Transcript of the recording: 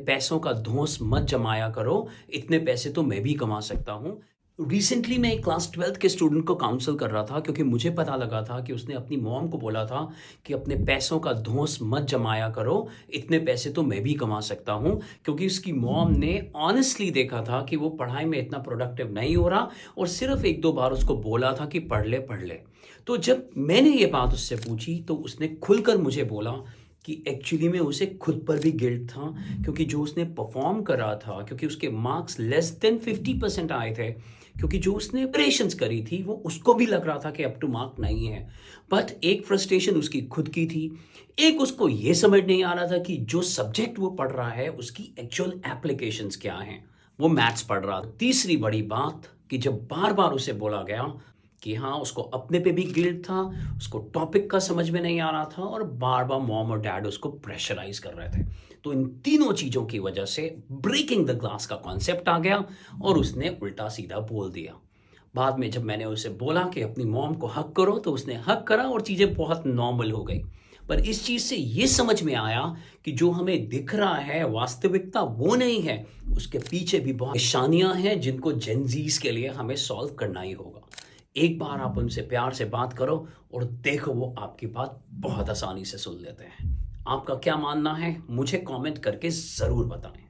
पैसों का धौंस मत जमाया करो, इतने पैसे तो मैं भी कमा सकता हूँ। रिसेंटली मैं एक क्लास 12th के स्टूडेंट को काउंसल कर रहा था क्योंकि मुझे पता लगा था कि उसने अपनी मॉम को बोला था कि अपने पैसों का धौंस मत जमाया करो, इतने पैसे तो मैं भी कमा सकता हूँ। क्योंकि उसकी मॉम ने ऑनेस्टली देखा था कि वो पढ़ाई में इतना प्रोडक्टिव नहीं हो रहा और सिर्फ 1-2 बार उसको बोला था कि पढ़ ले। तो जब मैंने ये बात उससे पूछी तो उसने खुलकर मुझे बोला कि एक्चुअली में उसे खुद पर भी गिल्ट था, क्योंकि जो उसने परफॉर्म करा था, क्योंकि उसके मार्क्स लेस देन 50% आए थे, क्योंकि जो उसने प्रिपरेशंस करी थी वो उसको भी लग रहा था कि अप टू मार्क नहीं है। बट एक फ्रस्ट्रेशन उसकी खुद की थी, एक उसको ये समझ नहीं आ रहा था कि जो सब्जेक्ट वो पढ़ रहा है उसकी एक्चुअल एप्लीकेशंस क्या हैं। वो मैथ्स पढ़ रहा था। तीसरी बड़ी बात कि जब बार बार उसे बोला गया कि हाँ, उसको अपने पे भी गिल्ट था, उसको टॉपिक का समझ में नहीं आ रहा था और बार बार मॉम और डैड उसको प्रेशराइज कर रहे थे। तो इन तीनों चीज़ों की वजह से ब्रेकिंग द ग्लास का कॉन्सेप्ट आ गया और उसने उल्टा सीधा बोल दिया। बाद में जब मैंने उसे बोला कि अपनी मॉम को हक करो तो उसने हक करा और चीज़ें बहुत नॉर्मल हो गई। पर इस चीज़ से ये समझ में आया कि जो हमें दिख रहा है वास्तविकता वो नहीं है, उसके पीछे भी बहुत निशानियां हैं जिनको जेनजीज के लिए हमें सॉल्व करना ही होगा। एक बार आप उनसे प्यार से बात करो और देखो वो आपकी बात बहुत आसानी से सुन लेते हैं। आपका क्या मानना है मुझे कमेंट करके ज़रूर बताएं।